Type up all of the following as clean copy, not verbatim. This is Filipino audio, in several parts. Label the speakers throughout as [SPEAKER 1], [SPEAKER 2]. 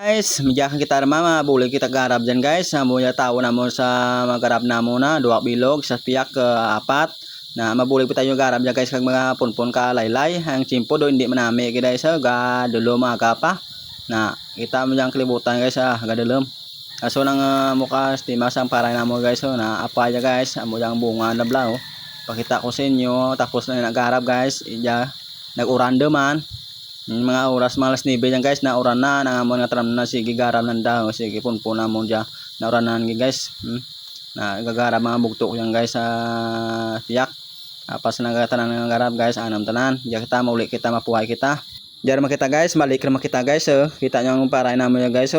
[SPEAKER 1] Guys, medyakan kita mama, boleh kita garap dyan guys. Muna tao na mo sa magarap na muna, 2 bilog, sa piyak, 4. Na mabulig pa tayo garap dyan guys kag mga punpun ka laylay. Ang chimpo do hindi manami guys ga dulo mga kapa. Na kita mo dyan kalibutan guys ga dulom. Kaso nang mukha estima sang para na mo guys na apa ya guys, amo dyan bunga na blaw. Pakita ko sa inyo tapos na nagarap guys. Ija nag-urando man. Mga oras malas 9 yan guys na oran na nangamon nga tram na sige garam nanda sige punpun na mo dyan na oranan guys na gagaram mga bugto yan guys sa tiyak pas nagatanan ng garap guys anam tanan diyan kita mauli kita mapuhay kita diyan makita guys balik na makita guys kita nyo ang paray namin yan guys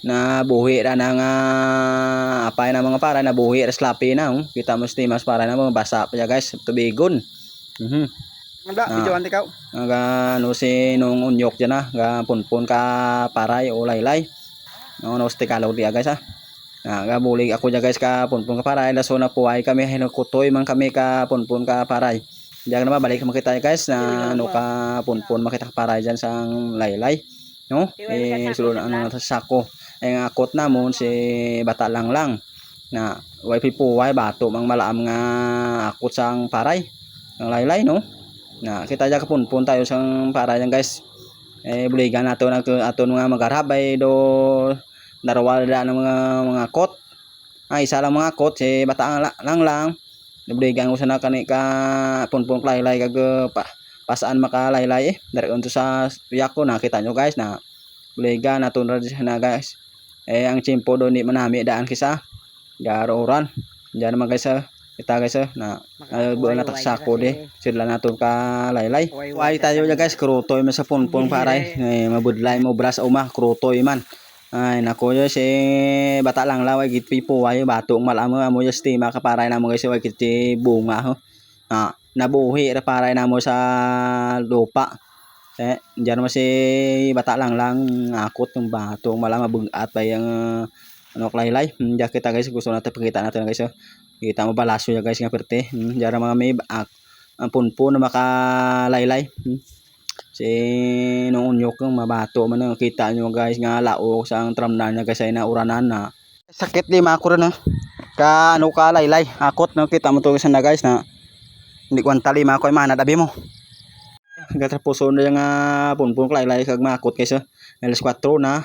[SPEAKER 1] na buhi ra na nga apay na mga paray na buhi ra slapi na kita mo stimas paray na mga basa pa guys tubigon
[SPEAKER 2] Anda, video anti kau.
[SPEAKER 1] Nga no si nung unyok dyan nga punpun ka paray o laylay. No stikalaw dia guys nga bulig ako dyan guys ka punpun ka paray. Laso na puway kami kutoy man kami ka punpun ka paray. Diyan naman balik makita guys na ano ka punpun makita ka paray dyan sa laylay. No? Sulod ano sa sako. Ang akot namon si bata lang na wifi puway bato mang malaam nga akot sang paray. Ang laylay no. Na kita aja punpun tayo sang para yan guys buligan nato na aton mga magarabay do narawal da ng mga kot isa lang mga kot si bata lang buligan ko sana kani ka punpun laylay kag pasaan makalaylay dari unto sa piyak ko nakita nyo guys na buligan naton na guys ang chimpo do ni manami daan kisa garoran diyan naman guys kita guys na buwan na taksako di sila naton ka laylay way tayo ya guys krutoy man sa punpun paray mabudlay mo bras uma krutoy man ay nako yo si bata lang laway git pipo way bato malamo mo yo estima ka paray na mo guys way git bunga ho nabuhi ra paray na mo sa lupa diyan mo si bata lang akot ng bato malama bugat pa yung ano laylay diyan kita guys gusto natin pakita natin guys kita mo balasyo ya guys nga perte diyan mga may ang punpun na makalaylay si nung unyok ng mabato man kita nyo guys nga lao sa tramnan niya guys ay nauranan na sakit lima ako rin ka ano ka laylay akot no kita mo to guys na guys na hindi kwanta lima ako ay manadabi mo gatapuso na yung punpun laylay kag makot guys alas 4 na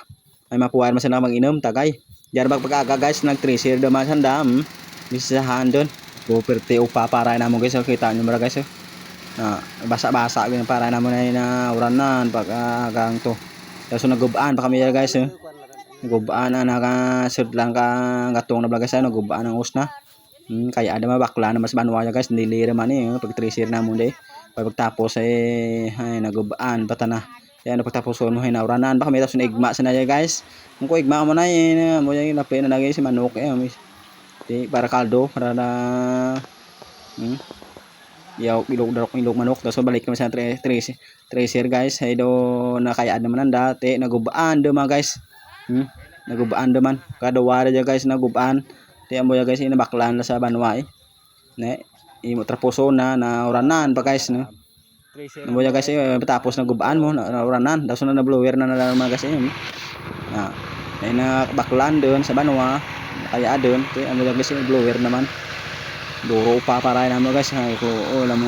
[SPEAKER 1] ay mapuhay man sila mag-inom tagay diyan magpag-aga guys nag-tracer naman sandam bisahan doon puperte upa para na mo guys kita nyo mara guys basa-basa gina para na mo na uranan pag agang to so nagubaan pa kami guys nagubaan na nakasud lang ka gatong na guys nagubaan ang usna kaya ada mabakla na mas banwa guys nilira man pag tracer na mo day pagtapos ay nagubaan patana kaya pagtapos mo uranan pa kami tapos igma sa na guys kung igma mo na mo yung napin na guys si manok para kaldo para na yaw ilog manok so balik naman sa tracer guys ay do nakayaan naman ang dati nagubaan do mga guys nagubaan do man kada wala dyan guys nagubaan tiyan mo ya guys inabaklaan na sa banwa imo trapuso na uranan pa guys no mo ya guys tapos nagubaan mo na uranan daw na blower na mga guys na baklaan doon sa banwa kaya doon ano guys yung blower naman duro pa para naman guys ko alam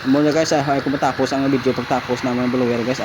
[SPEAKER 1] mo guys ay kung matapos ang video pagtapos naman blower guys